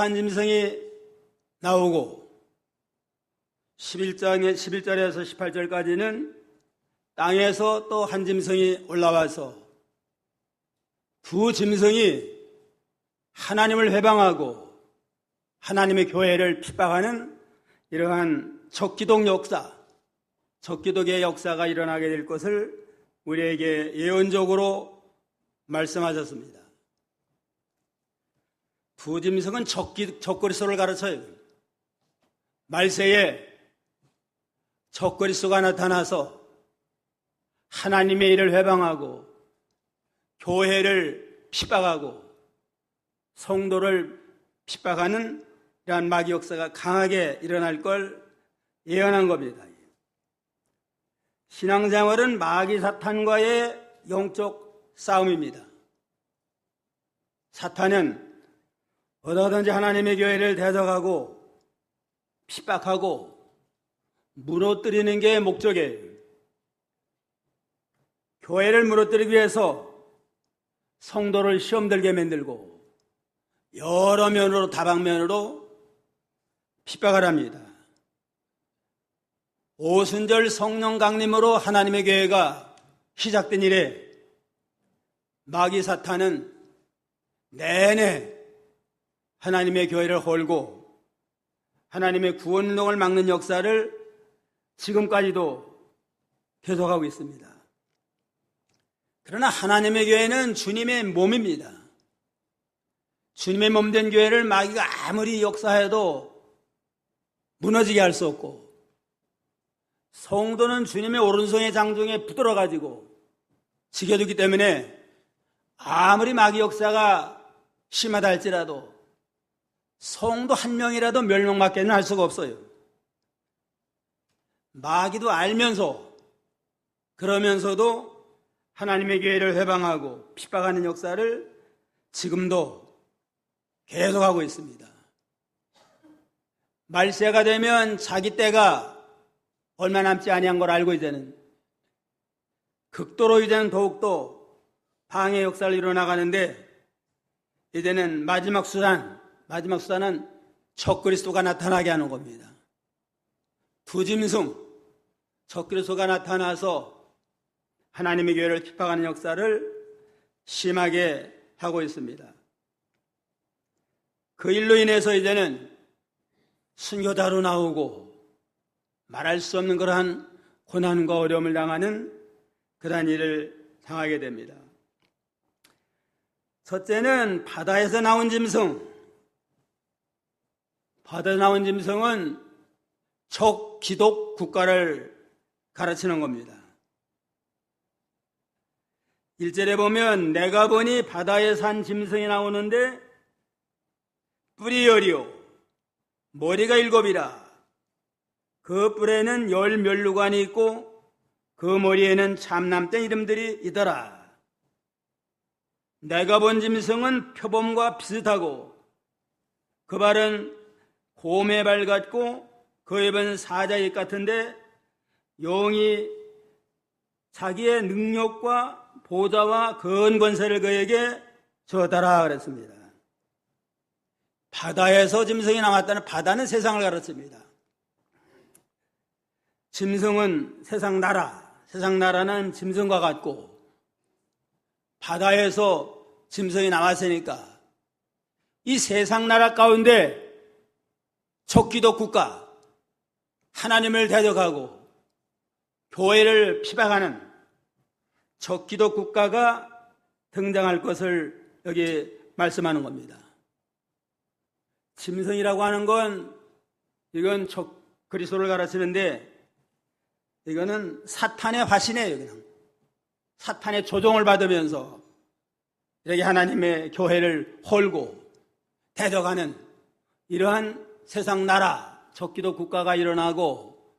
바다에서 한 짐승이 나오고 11절에서 18절까지는 땅에서 또 한 짐승이 올라와서 두 짐승이 하나님을 회방하고 하나님의 교회를 핍박하는 이러한 적기독 역사, 적기독의 역사가 일어나게 될 것을 우리에게 예언적으로 말씀하셨습니다. 두 짐승은 적그리스도를 가르쳐요. 말세에 적그리스도가 나타나서 하나님의 일을 회방하고 교회를 핍박하고 성도를 핍박하는 이러한 마귀 역사가 강하게 일어날 걸 예언한 겁니다. 신앙생활은 마귀 사탄과의 영적 싸움입니다. 사탄은 어디든지 하나님의 교회를 대적하고 핍박하고 무너뜨리는 게 목적이에요. 교회를 무너뜨리기 위해서 성도를 시험들게 만들고 여러 면으로 다방면으로 핍박을 합니다. 오순절 성령 강림으로 하나님의 교회가 시작된 이래 마귀 사탄은 내내 하나님의 교회를 홀고 하나님의 구원운동을 막는 역사를 지금까지도 계속하고 있습니다. 그러나 하나님의 교회는 주님의 몸입니다. 주님의 몸된 교회를 마귀가 아무리 역사해도 무너지게 할 수 없고 성도는 주님의 오른손의 장중에 붙들어가지고 지켜두기 때문에 아무리 마귀 역사가 심하다 할지라도 성도 한 명이라도 멸망받게는 할 수가 없어요. 마귀도 알면서 그러면서도 하나님의 교회를 회방하고 핍박하는 역사를 지금도 계속하고 있습니다. 말세가 되면 자기 때가 얼마 남지 아니한 걸 알고 이제는 극도로 이제는 더욱더 방해 역사를 이뤄나가는데 이제는 마지막 수단은 적그리스도가 나타나게 하는 겁니다. 두 짐승 적그리스도가 나타나서 하나님의 교회를 핍박하는 역사를 심하게 하고 있습니다. 그 일로 인해서 이제는 순교자로 나오고 말할 수 없는 그러한 고난과 어려움을 당하는 그러한 일을 당하게 됩니다. 첫째는 바다에서 나온 짐승. 바다에서 나온 짐승은 적기독 국가를 가르치는 겁니다. 1절에 보면 내가 보니 바다에 산 짐승이 나오는데 뿔이 10이요 머리가 7이라. 그 뿔에는 10면류관이 있고 그 머리에는 참남된 이름들이 있더라. 내가 본 짐승은 표범과 비슷하고 그 발은 곰의 발 같고 그 입은 사자의 입 같은데 영이 자기의 능력과 보좌와 큰 권세를 그에게 주었더라 그랬습니다. 바다에서 짐승이 나왔다는 바다는 세상을 가르칩니다. 짐승은 세상 나라는 짐승과 같고 바다에서 짐승이 나왔으니까 이 세상 나라 가운데 적기독 국가, 하나님을 대적하고 교회를 핍박하는 적기독 국가가 등장할 것을 여기 말씀하는 겁니다. 짐승이라고 하는 건 이건 그리스도를 가르치는데 이거는 사탄의 화신이에요. 그냥 사탄의 조종을 받으면서 이렇게 하나님의 교회를 홀고 대적하는 이러한 세상 나라 적기독 국가가 일어나고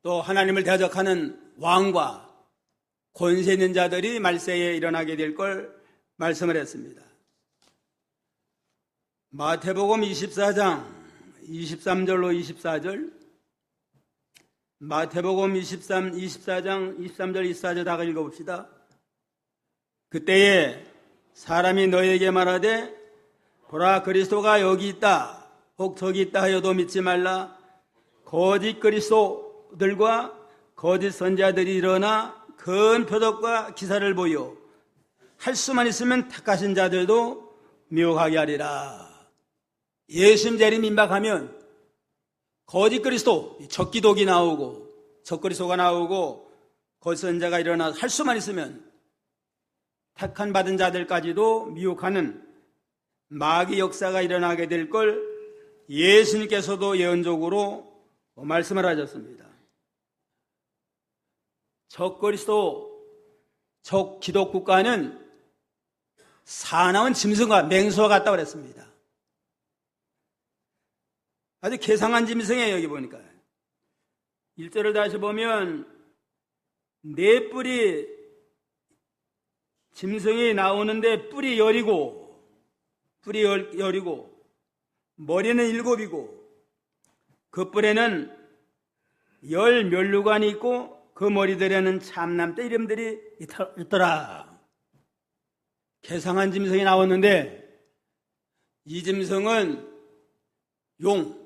또 하나님을 대적하는 왕과 권세 있는 자들이 말세에 일어나게 될 걸 말씀을 했습니다. 마태복음 24장 23절로 24절 마태복음 24장 23절 24절 다 읽어봅시다. 그때에 사람이 너희에게 말하되 보라, 그리스도가 여기 있다, 혹 저기 있다 하여도 믿지 말라. 거짓 그리스도들과 거짓 선지자들이 일어나 큰 표적과 기사를 보여 할 수만 있으면 택하신 자들도 미혹하게 하리라. 예수님 재림 임박하면 거짓 그리스도, 적기독이 나오고 적그리스도가 나오고 거짓 선지자가 일어나 할 수만 있으면 택한 받은 자들까지도 미혹하는 마귀 역사가 일어나게 될 걸 예수님께서도 예언적으로 말씀을 하셨습니다. 적그리스도, 적기독 국가는 사나운 짐승과 맹수와 같다고 그랬습니다. 아주 괴상한 짐승이에요. 여기 보니까 1절을 다시 보면 네 뿔이 짐승이 나오는데 뿔이 여리고 머리는 7이고 그 뿔에는 10 면류관이 있고 그 머리들에는 참남대 이름들이 있더라. 괴상한 짐승이 나왔는데 이 짐승은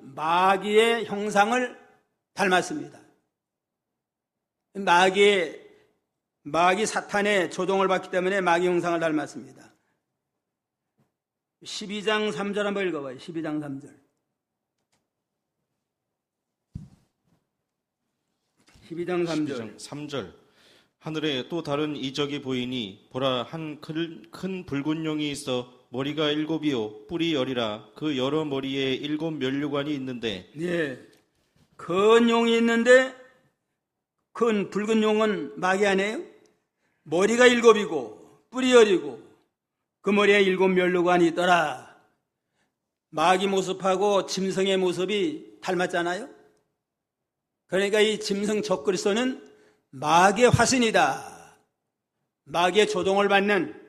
마귀의 형상을 닮았습니다. 마귀 사탄의 조종을 받기 때문에 마귀 형상을 닮았습니다. 12장 3절 한번 읽어봐요. 12장 3절. 12장 3절. 하늘에 또 다른 이적이 보이니 보라, 한 큰 붉은 용이 있어 머리가 7이요 뿔이 10이라. 그 여러 머리에 7 면류관이 있는데, 큰 용이 있는데 큰 붉은 용은 마귀 아니에요? 머리가 7이고 뿔이 10이고 그 머리에 7 면류관이 있더라. 마귀 모습하고 짐승의 모습이 닮았잖아요. 그러니까 이 짐승 적그리스도는 마귀의 화신이다. 마귀의 조종을 받는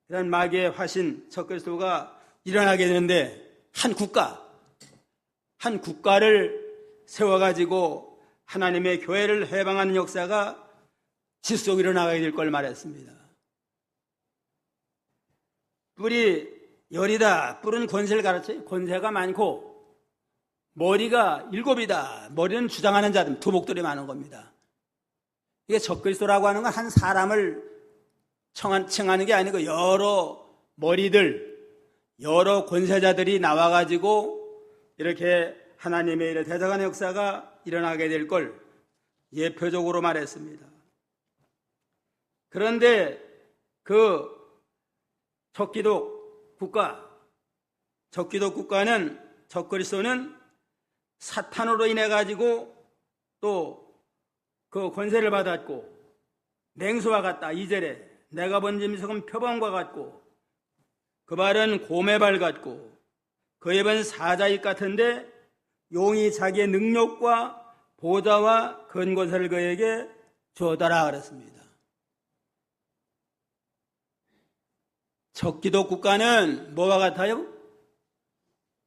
이런 마귀의 화신 적그리스도가 일어나게 되는데 한 국가를 세워가지고 하나님의 교회를 해방하는 역사가 지속적으로 일어나게 될 걸 말했습니다. 뿔이 10이다. 뿔은 권세를 가르쳐요. 권세가 많고 머리가 7이다. 머리는 주장하는 자들, 두목들이 많은 겁니다. 이게 적그리스도라고 하는 건 한 사람을 칭하는 게 아니고 여러 머리들, 여러 권세자들이 나와가지고 이렇게 하나님의 일을 대적하는 역사가 일어나게 될 걸 예표적으로 말했습니다. 그런데 그 적기독 국가는 적그리스도는 사탄으로 인해 가지고 또 그 권세를 받았고 맹수와 같다. 2절에 내가 본 짐승은 표범과 같고 그 발은 곰의 발 같고 그 입은 사자입 같은데 용이 자기의 능력과 보좌와 근고세를 그에게 주었더라 그랬습니다. 적기독 국가는 뭐와 같아요?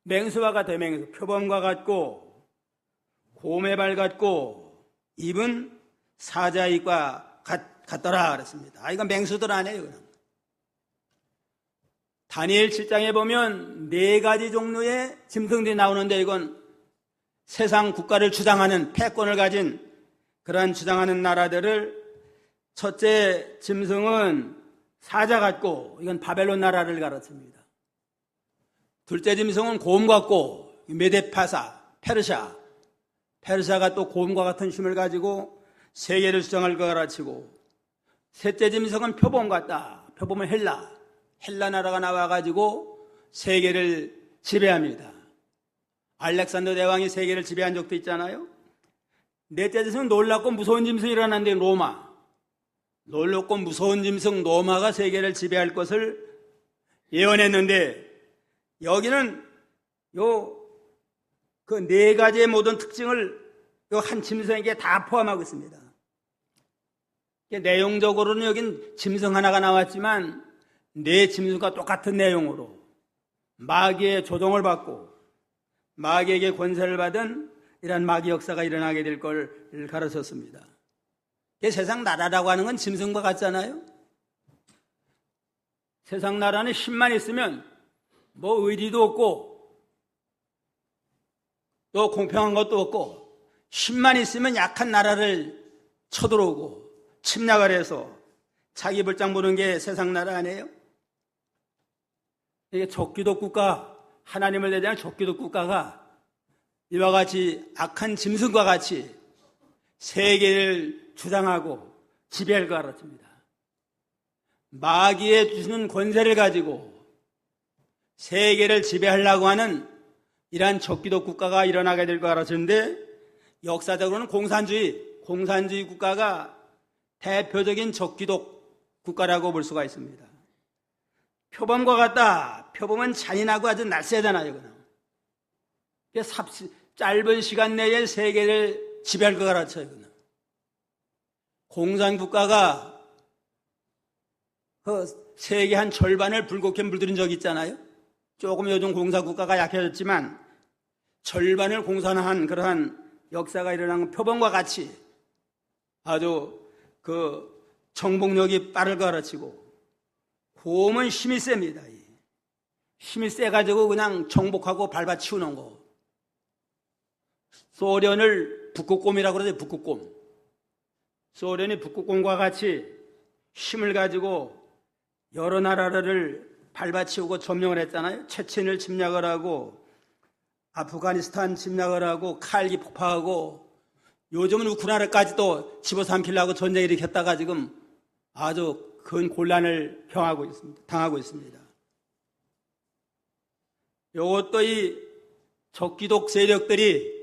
맹수와 같아요. 맹수. 표범과 같고 곰의 발 같고 입은 사자입과 같더라 그랬습니다. 이건 맹수들 아니에요. 그냥. 다니엘 7장에 보면 4가지 종류의 짐승들이 나오는데 이건 세상 국가를 주장하는 패권을 가진 그러한 주장하는 나라들을 첫째 짐승은 사자 같고 이건 바벨론 나라를 가르칩니다. 둘째 짐승은 곰 같고 메데파사, 페르시아가 또 곰과 같은 힘을 가지고 세계를 주장할 것 가르치고 셋째 짐승은 표범 같다. 표범은 헬라 나라가 나와가지고 세계를 지배합니다. 알렉산더 대왕이 세계를 지배한 적도 있잖아요. 넷째 짐승은 놀랍고 무서운 짐승이 일어났는데 로마. 놀랍고 무서운 짐승 로마가 세계를 지배할 것을 예언했는데 여기는 그 4가지의 모든 특징을 한 짐승에게 다 포함하고 있습니다. 내용적으로는 여긴 짐승 하나가 나왔지만 4 짐승과 똑같은 내용으로 마귀의 조종을 받고 마귀에게 권세를 받은 이런 마귀 역사가 일어나게 될 걸 가르쳤습니다. 세상 나라라고 하는 건 짐승과 같잖아요. 세상 나라는 힘만 있으면 뭐 의리도 없고 또 공평한 것도 없고 힘만 있으면 약한 나라를 쳐들어오고 침략을 해서 자기 볼장 보는 게 세상 나라 아니에요? 이게 적기독 국가, 하나님을 대장한 적기독 국가가 이와 같이 악한 짐승과 같이 세계를 주장하고 지배할 것 같습니다. 마귀의 주는 권세를 가지고 세계를 지배하려고 하는 이러한 적기독 국가가 일어나게 될 것 같았는데 역사적으로는 공산주의 국가가 대표적인 적기독 국가라고 볼 수가 있습니다. 표범과 같다. 표범은 잔인하고 아주 날쌔잖아요. 짧은 시간 내에 세계를 지배할 것 같아요. 공산국가가 세계 한 절반을 불꽃게 물들인 적이 있잖아요. 조금 요즘 공산국가가 약해졌지만 절반을 공산한 그러한 역사가 일어난 표범과 같이 아주 정복력이 빠를 것 같아치고 곰은 힘이 셉니다. 힘이 세가지고 그냥 정복하고 밟아치우는 거. 소련을 북극곰이라고 그러죠. 북극곰. 소련이 북극곰과 같이 힘을 가지고 여러 나라를 밟아치우고 점령을 했잖아요. 체첸을 침략을 하고 아프가니스탄 침략을 하고 칼기 폭파하고 요즘은 우크라이나까지도 집어삼키려고 전쟁을 일으켰다가 지금 아주 큰 곤란을 당하고 있습니다. 이것도 이 적기독 세력들이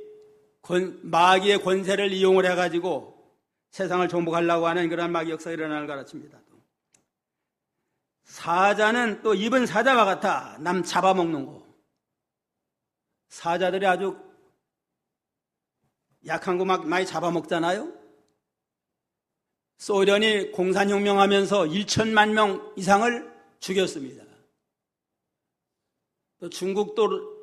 마귀의 권세를 이용을 해가지고 세상을 정복하려고 하는 그런 마귀 역사가 일어나는 것 같습니다. 사자는 또 입은 사자와 같아 남 잡아먹는 거. 사자들이 아주 약한 거 막 많이 잡아먹잖아요. 소련이 공산혁명하면서 1천만 명 이상을 죽였습니다. 또 중국도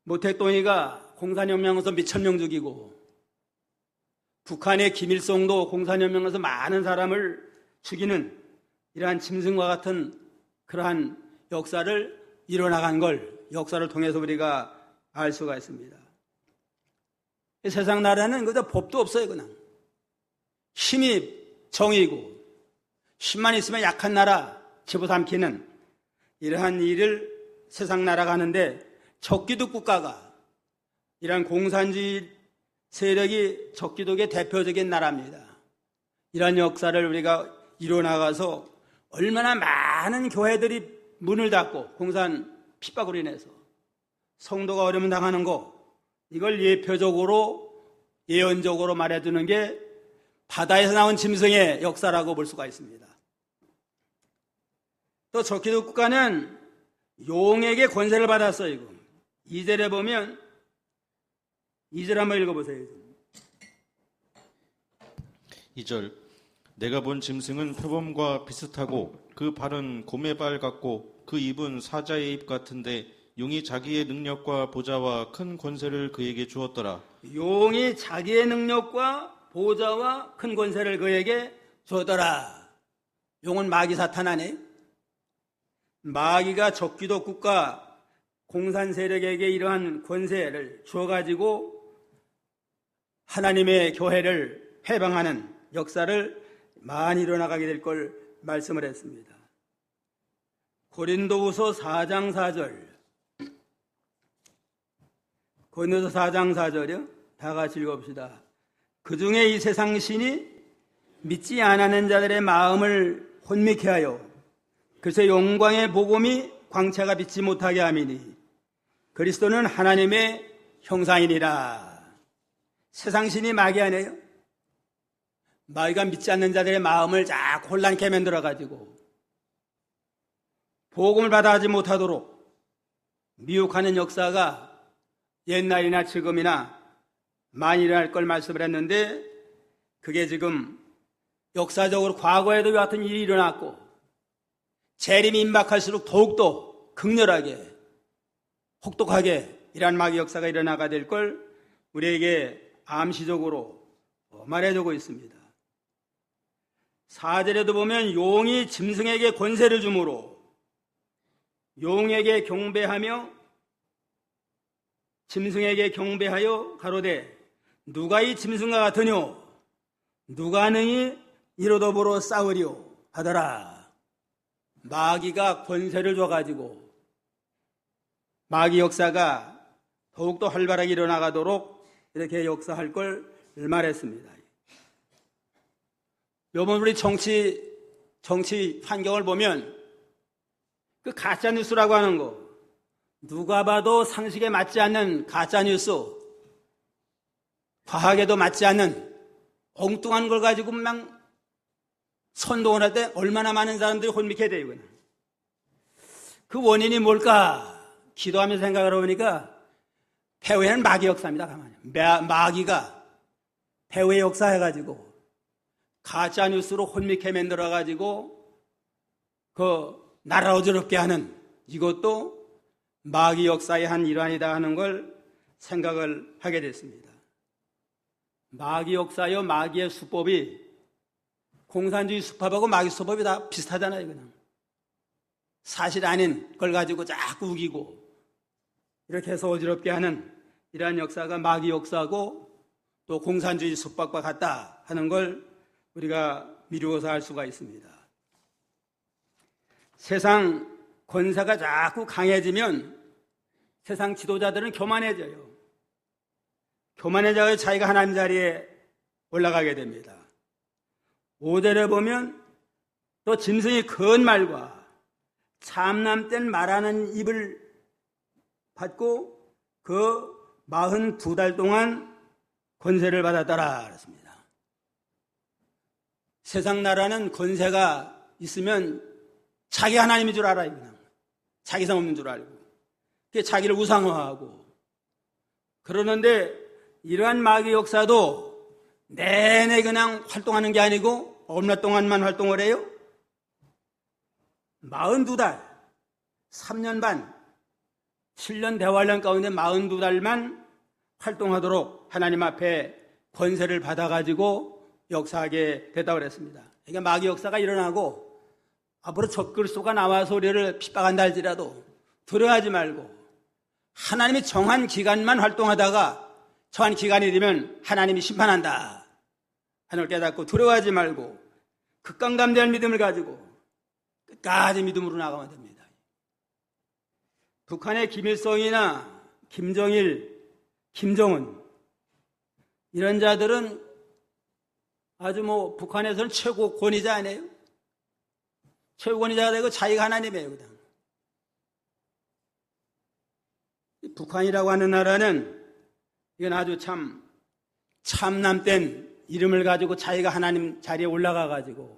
모택동이가 공산혁명에서 몇천 명 죽이고 북한의 김일성도 공산혁명에서 많은 사람을 죽이는 이러한 짐승과 같은 그러한 역사를 이뤄나간 걸 역사를 통해서 우리가 알 수가 있습니다. 세상 나라는 그저 법도 없어요. 그냥 힘이 정의고 힘만 있으면 약한 나라 집어삼키는 이러한 일을 세상 나라가 하는데 적기독 국가가 이러한 공산주의 세력이 적기독의 대표적인 나라입니다. 이러한 역사를 우리가 이뤄나가서 얼마나 많은 교회들이 문을 닫고 공산 핍박으로 인해서 성도가 어려움 당하는 거 이걸 예언적으로 말해주는 게 바다에서 나온 짐승의 역사라고 볼 수가 있습니다. 또 적기독 국가는 용에게 권세를 받았어요. 2절에 보면 2절 한번 읽어보세요. 2절 내가 본 짐승은 표범과 비슷하고 그 발은 곰의 발 같고 그 입은 사자의 입 같은데 용이 자기의 능력과 보좌와 큰 권세를 그에게 주었더라. 용이 자기의 능력과 보좌와 큰 권세를 그에게 주었더라. 용은 마귀 사탄 아니에요? 마귀가 적기독 국가 공산 세력에게 이러한 권세를 주어가지고 하나님의 교회를 해방하는 역사를 많이 일어나가게 될 걸 말씀을 했습니다. 고린도후서 4장 4절 고린도서 4장 4절이요. 다 같이 읽어봅시다. 그 중에 이 세상 신이 믿지 않는 자들의 마음을 혼미케 하여 그래서 영광의 복음이 광채가 빛지 못하게 함이니 그리스도는 하나님의 형상이니라. 세상 신이 마귀 아니에요? 마귀가 믿지 않는 자들의 마음을 자꾸 혼란케 만들어가지고 복음을 받아하지 못하도록 미혹하는 역사가 옛날이나 지금이나 많이 일어날 걸 말씀을 했는데 그게 지금 역사적으로 과거에도 같은 일이 일어났고 재림이 임박할수록 더욱더 극렬하게 혹독하게 이러한 마귀 역사가 일어나게 될 걸 우리에게 암시적으로 말해주고 있습니다. 4절에도 보면 용이 짐승에게 권세를 주므로 용에게 경배하며 짐승에게 경배하여 가로되 누가 이 짐승과 같으뇨 누가 능히 이로 더불어 싸우리오 하더라. 마귀가 권세를 줘가지고 마귀 역사가 더욱더 활발하게 일어나가도록 이렇게 역사할 걸 말했습니다. 요번 우리 정치 환경을 보면 그 가짜뉴스라고 하는 거, 누가 봐도 상식에 맞지 않는 가짜뉴스, 과학에도 맞지 않는 엉뚱한 걸 가지고 막 선동을 할 때 얼마나 많은 사람들이 혼미케 돼요. 그냥. 그 원인이 뭘까? 기도하면서 생각을 해보니까 배후에는 마귀 역사입니다. 가만히. 마귀가 배후의 역사 해가지고 가짜뉴스로 혼미케 만들어가지고 그 나라 어지럽게 하는 이것도 마귀 역사의 한 일환이다 하는 걸 생각을 하게 됐습니다. 마귀 역사요, 마귀의 수법이 공산주의 수법하고 마귀 수법이 다 비슷하잖아요. 그냥 사실 아닌 걸 가지고 자꾸 우기고 이렇게 해서 어지럽게 하는 이러한 역사가 마귀 역사고 또 공산주의 수법과 같다 하는 걸 우리가 미루어서 알 수가 있습니다. 세상 권세가 자꾸 강해지면 세상 지도자들은 교만해져요. 교만해져서 자기가 하나님 자리에 올라가게 됩니다. 5절에 보면 또 짐승이 큰 말과 참남된 말하는 입을 받고 그 42달 동안 권세를 받았더라 그랬습니다. 세상 나라는 권세가 있으면 자기 하나님인 줄 알아요. 그냥. 자기 상 없는 줄 알고 자기를 우상화하고 그러는데 이러한 마귀 역사도 내내 그냥 활동하는 게 아니고 얼마 동안만 활동을 해요? 42달 3년 반 7년 대환란 가운데 42달만 활동하도록 하나님 앞에 권세를 받아가지고 역사하게 됐다고 그랬습니다. 그러니까 마귀 역사가 일어나고 앞으로 적그리스도가 나와서 우리를 핍박한다 할지라도 두려워하지 말고 하나님이 정한 기간만 활동하다가 정한 기간이 되면 하나님이 심판한다 하는 걸 깨닫고 두려워하지 말고 극강감대한 믿음을 가지고 끝까지 믿음으로 나가면 됩니다. 북한의 김일성이나 김정일, 김정은 이런 자들은 아주 북한에서는 최고 권위자 아니에요? 최고 권위자가 되고 자기가 하나님이에요. 그냥. 북한이라고 하는 나라는 이건 아주 참남된 이름을 가지고 자기가 하나님 자리에 올라가가지고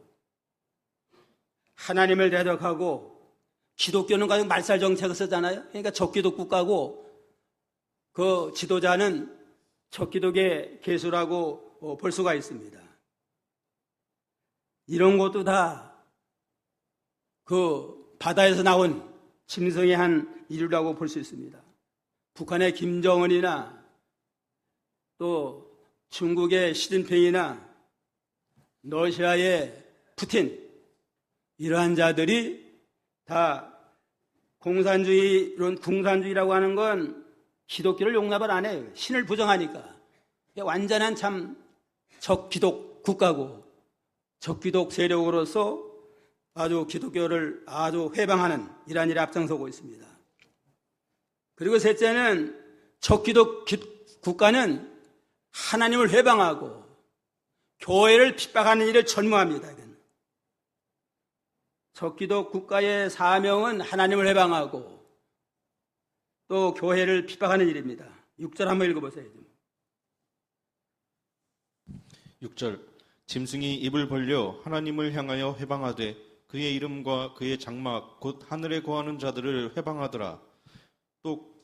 하나님을 대적하고 기독교는 가지고 말살 정책을 쓰잖아요. 그러니까 적기독 국가고 그 지도자는 적기독의 개수라고 볼 수가 있습니다. 이런 것도 다 그 바다에서 나온 짐승의 한 일류라고 볼 수 있습니다. 북한의 김정은이나 또 중국의 시진핑이나 러시아의 푸틴 이러한 자들이 다 공산주의라고 하는 건 기독교를 용납을 안 해요. 신을 부정하니까. 완전한 적기독 국가고 적기독 세력으로서 아주 기독교를 아주 회방하는 이러한 일에 앞장서고 있습니다. 그리고 셋째는 적기독 국가는 하나님을 회방하고 교회를 핍박하는 일을 전무합니다. 적기독 국가의 사명은 하나님을 회방하고 또 교회를 핍박하는 일입니다. 6절 한번 읽어보세요. 6절 짐승이 입을 벌려 하나님을 향하여 회방하되 그의 이름과 그의 장막 곧 하늘에 거하는 자들을 회방하더라. 또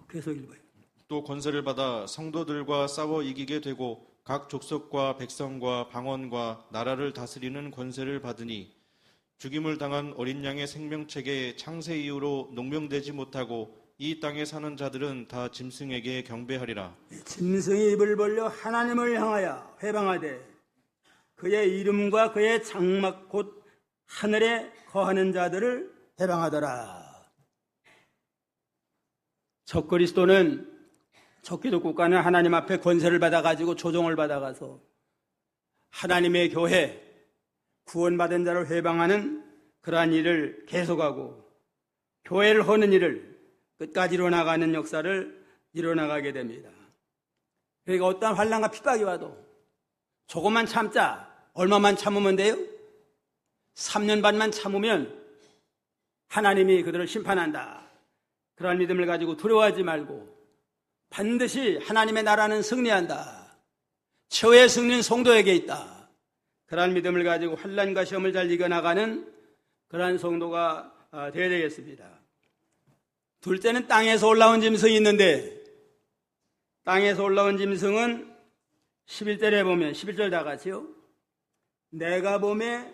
계속 읽어요. 또 권세를 받아 성도들과 싸워 이기게 되고 각 족속과 백성과 방언과 나라를 다스리는 권세를 받으니 죽임을 당한 어린 양의 생명책에 창세 이후로 농명되지 못하고 이 땅에 사는 자들은 다 짐승에게 경배하리라. 짐승이 입을 벌려 하나님을 향하여 회방하되 그의 이름과 그의 장막 곧 하늘에 거하는 자들을 회방하더라. 적그리스도는 적기도 국가는 하나님 앞에 권세를 받아가지고 조종을 받아가서 하나님의 교회, 구원받은 자를 회방하는 그러한 일을 계속하고 교회를 허는 일을 끝까지 이뤄나가는 역사를 이뤄나가게 됩니다. 그러니까 어떠한 환난과 핍박이 와도 조금만 참자. 얼마만 참으면 돼요? 3년 반만 참으면 하나님이 그들을 심판한다. 그러한 믿음을 가지고 두려워하지 말고 반드시 하나님의 나라는 승리한다. 최후의 승리는 성도에게 있다. 그러한 믿음을 가지고 환난과 시험을 잘 이겨나가는 그러한 성도가 되어야 되겠습니다. 둘째는 땅에서 올라온 짐승이 있는데, 땅에서 올라온 짐승은 11절에 보면 11절 다 같이요. 내가 봄에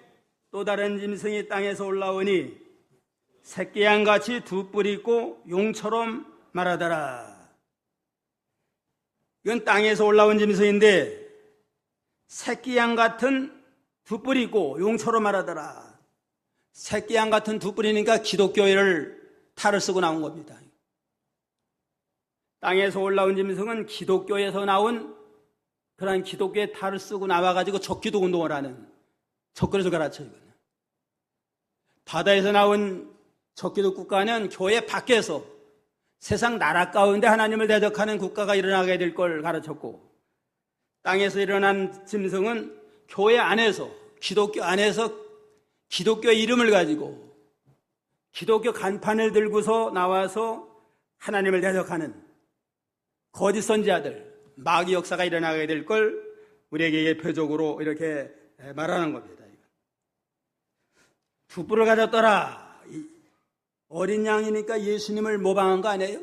또 다른 짐승이 땅에서 올라오니 새끼양같이 두 뿔이 있고 용처럼 말하더라. 이건 땅에서 올라온 짐승인데 새끼양 같은 두 뿔이 있고 용처럼 말하더라. 새끼양 같은 두 뿔이니까 기독교를 탈을 쓰고 나온 겁니다. 땅에서 올라온 짐승은 기독교에서 나온 그러한 기독교의 탈을 쓰고 나와가지고 적기도 운동을 하는 적그리스도 가르쳐. 이거는 바다에서 나온 적기도 국가는 교회 밖에서 세상 나라 가운데 하나님을 대적하는 국가가 일어나게 될 걸 가르쳤고, 땅에서 일어난 짐승은 교회 안에서, 기독교 안에서 기독교의 이름을 가지고 기독교 간판을 들고서 나와서 하나님을 대적하는 거짓 선지자들, 마귀 역사가 일어나게 될 걸 우리에게 예표적으로 이렇게 말하는 겁니다. 두 뿔을 가졌더라. 어린 양이니까 예수님을 모방한 거 아니에요?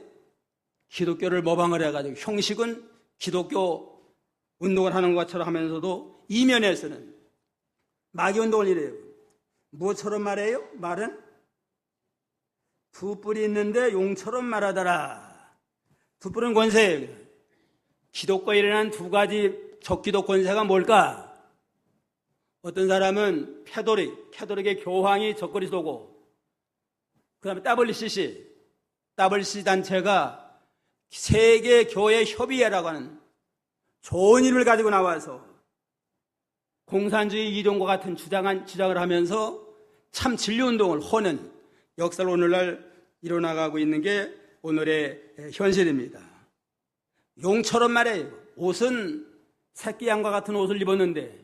기독교를 모방을 해가지고 형식은 기독교 운동을 하는 것처럼 하면서도 이면에서는 마귀 운동을 이래요. 무엇처럼 말해요? 말은 두 뿔이 있는데 용처럼 말하더라. 두 뿔은 권세예요. 기독교에 일어난 두 가지 적기독 권세가 뭘까? 어떤 사람은 캐도릭의 교황이 적그리스도고, 그 다음에 WCC 단체가 세계교회협의회라고 하는 좋은 이름을 가지고 나와서 공산주의 이론과 같은 주장을 하면서 참 진리운동을 허는 역사를 오늘날 일어나가고 있는 게 오늘의 현실입니다. 용처럼 말해요. 옷은 새끼 양과 같은 옷을 입었는데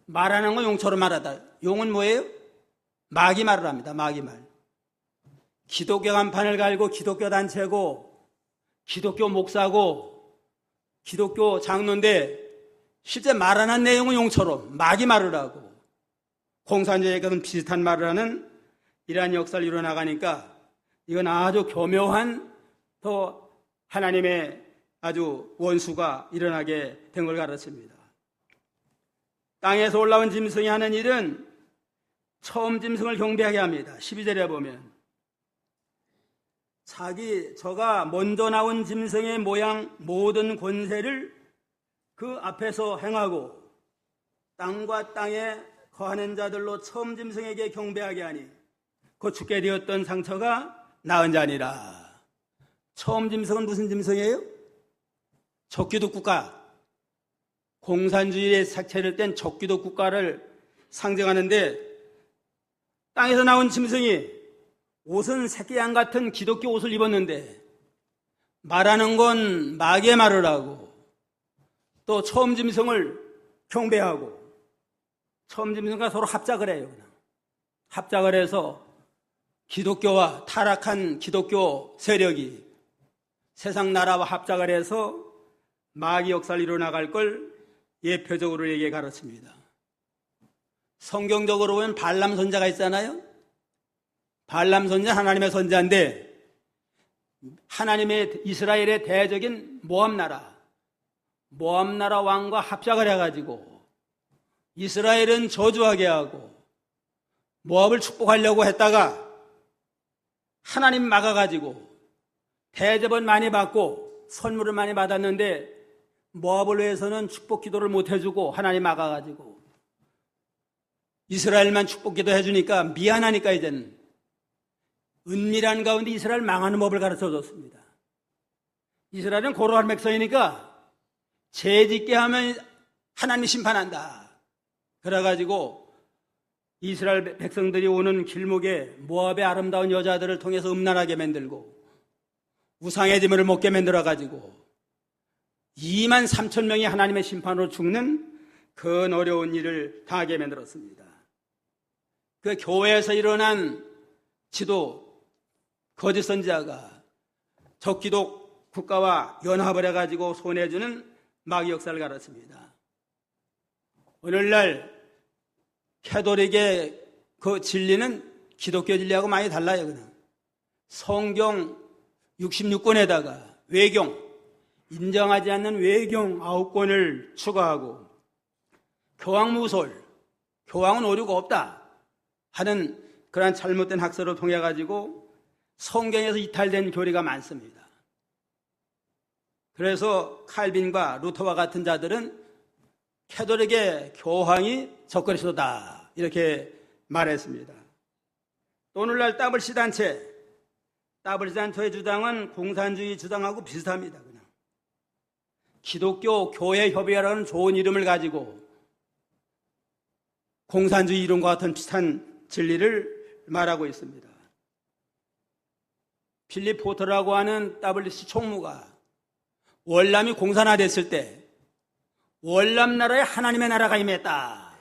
말하는 건 용처럼 말하다. 용은 뭐예요? 마귀 말을 합니다. 마귀 말. 기독교 간판을 갈고 기독교 단체고 기독교 목사고 기독교 장로인데 실제 말하는 내용은 용처럼 마귀 말을 하고 공산주의에서는 비슷한 말을 하는 이러한 역사를 이뤄나가니까 이건 아주 교묘한 또 하나님의 아주 원수가 일어나게 된 걸 가르칩니다. 땅에서 올라온 짐승이 하는 일은 처음 짐승을 경배하게 합니다. 12절에 보면 저가 먼저 나온 짐승의 모양 모든 권세를 그 앞에서 행하고 땅과 땅에 거하는 자들로 처음 짐승에게 경배하게 하니 그 죽게 되었던 상처가 나은 자니라. 처음 짐승은 무슨 짐승이에요? 적기독 국가. 공산주의의 색채를 뗀 적기독 국가를 상징하는데 땅에서 나온 짐승이 옷은 새끼양 같은 기독교 옷을 입었는데 말하는 건 마귀의 말을 하고 또 처음 짐승을 경배하고 처음 짐승과 서로 합작을 해요. 합작을 해서 기독교와 타락한 기독교 세력이 세상 나라와 합작을 해서 마귀 역사를 이뤄나갈 걸 예표적으로 우리에게 가르칩니다. 성경적으로 보면 발람 선자가 있잖아요. 발람 선자 하나님의 선자인데 하나님의 이스라엘의 대적인 모압 나라 왕과 합작을 해가지고 이스라엘은 저주하게 하고 모압을 축복하려고 했다가 하나님 막아가지고 대접은 많이 받고 선물을 많이 받았는데 모압을 위해서는 축복 기도를 못 해주고 하나님 막아가지고 이스라엘만 축복 기도 해주니까 미안하니까 이제는 은밀한 가운데 이스라엘 망하는 법을 가르쳐줬습니다. 이스라엘은 고로한 백성이니까 죄 짓게 하면 하나님이 심판한다. 그래가지고 이스라엘 백성들이 오는 길목에 모압의 아름다운 여자들을 통해서 음란하게 만들고 우상의 제물을 먹게 만들어가지고 2만 3천 명이 하나님의 심판으로 죽는 그 어려운 일을 당하게 만들었습니다. 그 교회에서 일어난 지도 거짓 선지자가 적기독 국가와 연합을 해가지고 손해주는 마귀 역사를 가르칩니다. 오늘날 캐톨릭의 그 진리는 기독교 진리하고 많이 달라요. 그냥 성경 66권에다가 외경, 인정하지 않는 외경 9권을 추가하고 교황무솔, 교황은 오류가 없다 하는 그러한 잘못된 학설을 통해 가지고 성경에서 이탈된 교리가 많습니다. 그래서 칼빈과 루터와 같은 자들은 캐톨릭의 교황이 적그리스도다 이렇게 말했습니다. 또 오늘날 WC 단체의 주장은 공산주의 주장하고 비슷합니다. 그냥 기독교 교회 협의회라는 좋은 이름을 가지고 공산주의 이론과 같은 비슷한 진리를 말하고 있습니다. 필립 포터라고 하는 WC 총무가 월남이 공산화됐을 때 월남 나라에 하나님의 나라가 임했다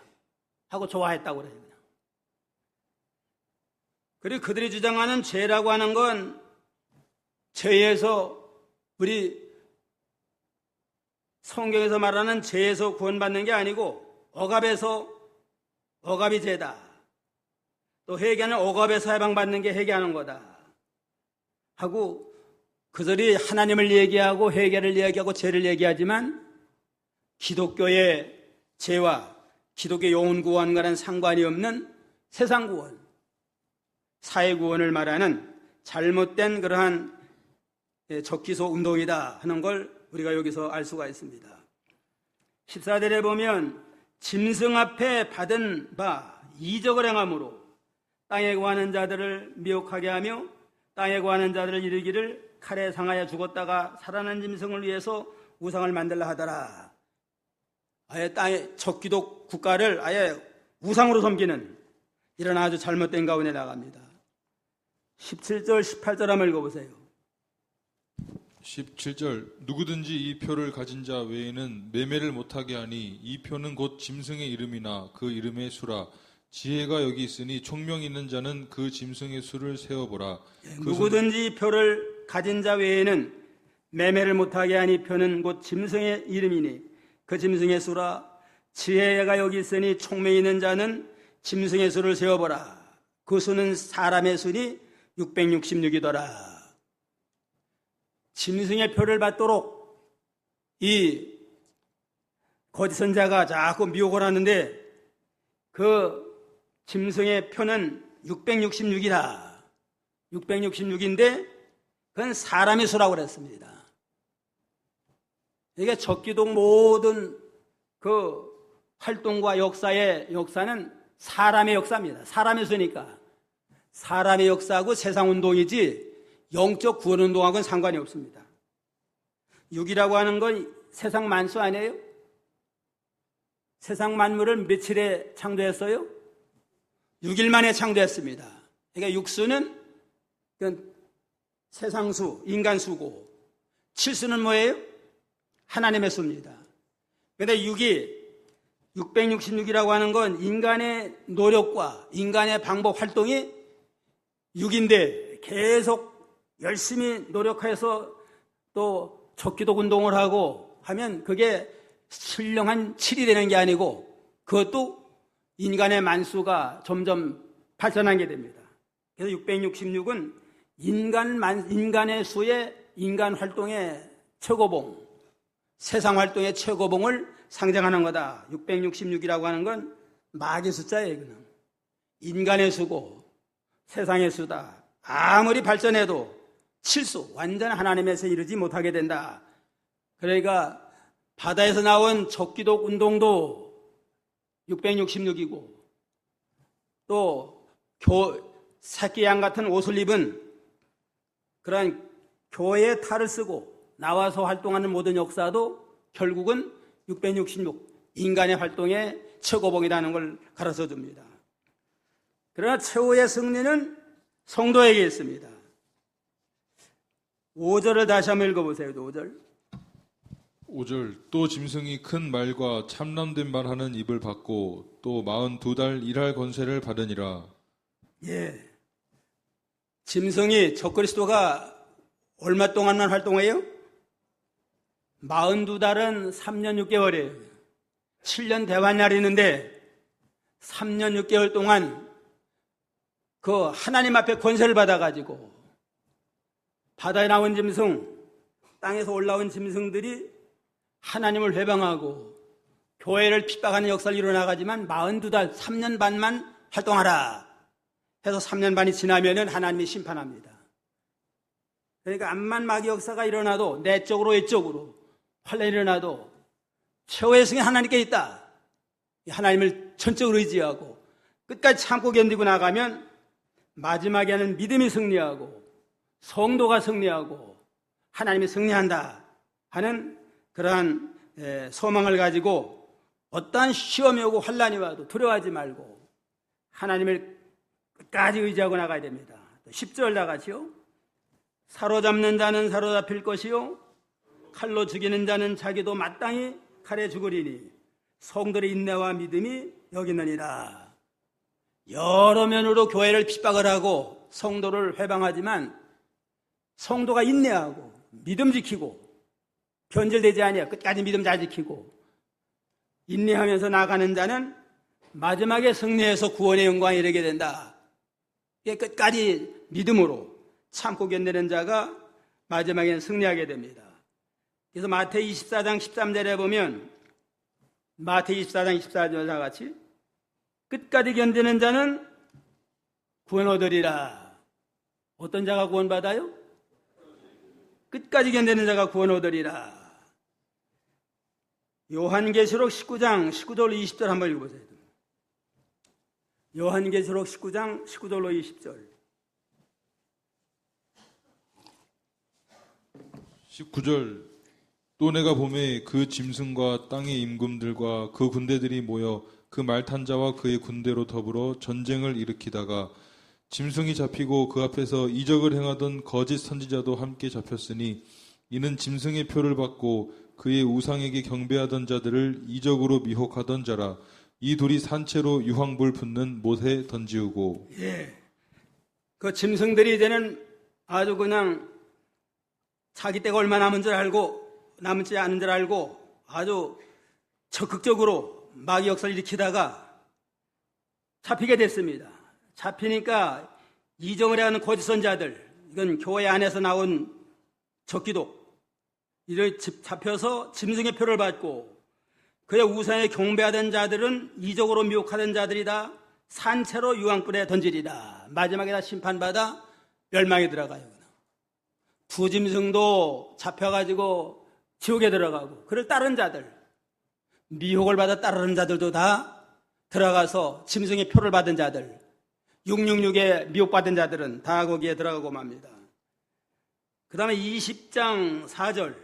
하고 좋아했다고 그래요. 그리고 그들이 주장하는 죄라고 하는 건 죄에서 우리 성경에서 말하는 죄에서 구원받는 게 아니고 억압이 죄다. 또 회개는 억압에서 해방받는 게 회개하는 거다 하고 그들이 하나님을 얘기하고 회개를 얘기하고 죄를 얘기하지만 기독교의 죄와 기독교 영혼 구원과는 상관이 없는 세상 구원, 사회 구원을 말하는 잘못된 그러한 적기소 운동이다 하는 걸 우리가 여기서 알 수가 있습니다. 14절에 보면 짐승 앞에 받은 바 이적을 행함으로 땅에 구하는 자들을 미혹하게 하며 땅에 구하는 자들을 이르기를 칼에 상하여 죽었다가 살아난 짐승을 위해서 우상을 만들라 하더라. 아예 땅에 적기독 국가를 아예 우상으로 섬기는 이런 아주 잘못된 가운데 나갑니다. 17절 18절 한번 읽어보세요. 17절 누구든지 이 표를 가진 자 외에는 매매를 못하게 하니 이 표는 곧 짐승의 이름이나 그 이름의 수라. 지혜가 여기 있으니 총명 있는 자는 그 짐승의 수를 세어보라. 누구든지 이 표를 가진 자 외에는 매매를 못하게 하니 표는 곧 짐승의 이름이니 그 짐승의 수라. 지혜가 여기 있으니 총명 있는 자는 짐승의 수를 세어보라. 그 수는 사람의 수니 666이더라. 짐승의 표를 받도록 이 거짓 선자가 자꾸 미혹을 하는데 그 짐승의 표는 666이다. 666인데 그건 사람의 수라고 그랬습니다. 이게 적기독 모든 그 활동과 역사는 사람의 역사입니다. 사람의 수니까 사람의 역사하고 세상 운동이지 영적 구원 운동하고는 상관이 없습니다. 6이라고 하는 건 세상 만수 아니에요? 세상 만물을 며칠에 창조했어요? 6일 만에 창조했습니다. 그러니까 육수는 세상수, 인간수고 7수는 뭐예요? 하나님의 수입니다. 그런데 666이라고 하는 건 인간의 노력과 인간의 방법 활동이 6인데 계속 열심히 노력해서 또 적기독 운동을 하고 하면 그게 신령한 7이 되는 게 아니고 그것도 인간의 만수가 점점 발전한 게 됩니다. 그래서 666은 인간의 수의 인간 활동의 최고봉, 세상 활동의 최고봉을 상징하는 거다. 666이라고 하는 건 마귀 숫자예요. 그냥. 인간의 수고 세상의 수다. 아무리 발전해도 7수, 완전 하나님에서 이르지 못하게 된다. 그러니까 바다에서 나온 적기독 운동도 666이고 또 새끼양 같은 옷을 입은 그런 교회의 탈을 쓰고 나와서 활동하는 모든 역사도 결국은 666 인간의 활동의 최고봉이라는 걸 가르쳐 줍니다. 그러나 최후의 승리는 성도에게 있습니다. 5절을 다시 한번 읽어보세요. 5절. 5절 또 짐승이 큰 말과 참남된 말하는 입을 받고 또 42달 일할 권세를 받으니라. 예. 짐승이 적그리스도가 얼마 동안만 활동해요? 42달은 3년 6개월이에요. 7년 대환날이 있는데 3년 6개월 동안 그 하나님 앞에 권세를 받아가지고 바다에 나온 짐승, 땅에서 올라온 짐승들이 하나님을 회방하고 교회를 핍박하는 역사를 이뤄나가지만 42달, 3년 반만 활동하라 해서 3년 반이 지나면은 하나님이 심판합니다. 그러니까 암만 마귀 역사가 일어나도 내적으로 외적으로 환란이 일어나도 최후의 승이 하나님께 있다. 하나님을 전적으로 의지하고 끝까지 참고 견디고 나가면 마지막에는 믿음이 승리하고 성도가 승리하고 하나님이 승리한다 하는 그러한 소망을 가지고 어떠한 시험이 오고 환란이 와도 두려워하지 말고 하나님을 끝까지 의지하고 나가야 됩니다. 10절 나가시오. 사로잡는 자는 사로잡힐 것이요 칼로 죽이는 자는 자기도 마땅히 칼에 죽으리니 성들의 인내와 믿음이 여기 있느니라. 여러 면으로 교회를 핍박을 하고 성도를 회방하지만 성도가 인내하고 믿음 지키고 변절되지 아니하고 끝까지 믿음 잘 지키고 인내하면서 나가는 자는 마지막에 승리해서 구원의 영광에 이르게 된다. 끝까지 믿음으로 참고 견디는 자가 마지막에는 승리하게 됩니다. 그래서 마태이 24장 13절에 보면 마태이 24장 24절과 같이 끝까지 견디는 자는 구원 얻으리라. 어떤 자가 구원받아요? 끝까지 견디는 자가 구원 얻으리라. 요한계시록 19장 19절 20절 한번 읽어보세요. 요한계시록 19장 19절로 20절. 19절 또 내가 보매 그 짐승과 땅의 임금들과 그 군대들이 모여 그 말탄 자와 그의 군대로 더불어 전쟁을 일으키다가 짐승이 잡히고 그 앞에서 이적을 행하던 거짓 선지자도 함께 잡혔으니 이는 짐승의 표를 받고 그의 우상에게 경배하던 자들을 이적으로 미혹하던 자라. 이 둘이 산채로 유황불 붙는 못에 던지우고. 예. 그 짐승들이 이제는 아주 그냥 자기 때가 얼마 남은 줄 알고 남지 않은 줄 알고 아주 적극적으로 마귀 역사를 일으키다가 잡히게 됐습니다. 잡히니까 이정을 하는 거짓 선자들, 이건 교회 안에서 나온 적기독, 이를 잡혀서 짐승의 표를 받고 그의 우상에 경배하던 자들은 이적으로 미혹하던 자들이다. 산채로 유황불에 던지리라. 마지막에 다 심판받아 멸망에 들어가요. 부짐승도 잡혀가지고 지옥에 들어가고 그를 따른 자들, 미혹을 받아 따르는 자들도 다 들어가서 짐승의 표를 받은 자들, 666에 미혹받은 자들은 다 거기에 들어가고 맙니다. 그 다음에 20장 4절.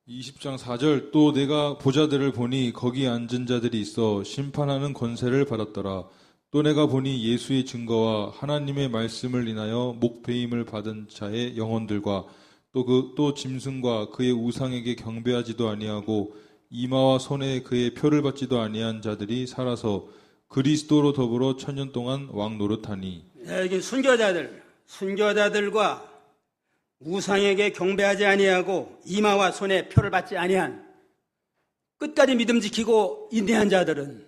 20장 4절 또 내가 보자들을 보니 거기 앉은 자들이 있어 심판하는 권세를 받았더라. 또 내가 보니 예수의 증거와 하나님의 말씀을 인하여 목배임을 받은 자의 영혼들과 또 짐승과 그의 우상에게 경배하지도 아니하고 이마와 손에 그의 표를 받지도 아니한 자들이 살아서 그리스도로 더불어 1000년 동안 왕노릇하니. 여기 순교자들과 우상에게 경배하지 아니하고 이마와 손에 표를 받지 아니한 끝까지 믿음 지키고 인내한 자들은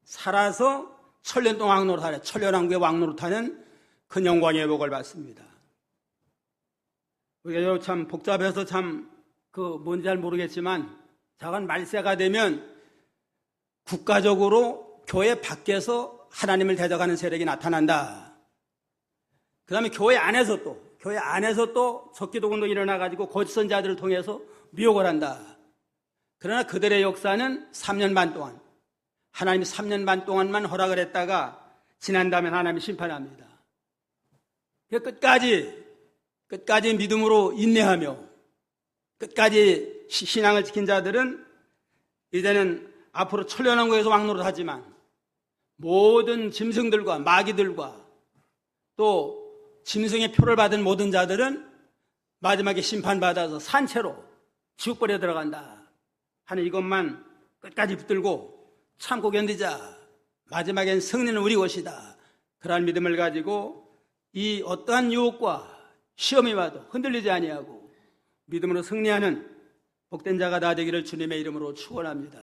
살아서 1000년 동안 왕노릇하는, 천년왕국의 왕노릇하는 그 영광의 복을 받습니다. 우리가 참 복잡해서 참 뭔지 잘 모르겠지만 작은 말세가 되면 국가적으로 교회 밖에서 하나님을 대적하는 세력이 나타난다. 그 다음에 교회 안에서 또 적기도군도 일어나가지고 거짓 선자들을 통해서 미혹을 한다. 그러나 그들의 역사는 3년 반 동안, 하나님이 3년 반 동안만 허락을 했다가 지난 다음에 하나님이 심판합니다. 끝까지 믿음으로 인내하며 끝까지 신앙을 지킨 자들은 이제는 앞으로 천년왕국에서 왕노릇하지만 모든 짐승들과 마귀들과 또 짐승의 표를 받은 모든 자들은 마지막에 심판받아서 산채로 지옥벌에 들어간다 하는 이것만 끝까지 붙들고 참고 견디자. 마지막엔 승리는 우리 것이다. 그러한 믿음을 가지고 이 어떠한 유혹과 시험이 와도 흔들리지 아니하고 믿음으로 승리하는 복된 자가 다 되기를 주님의 이름으로 축원합니다.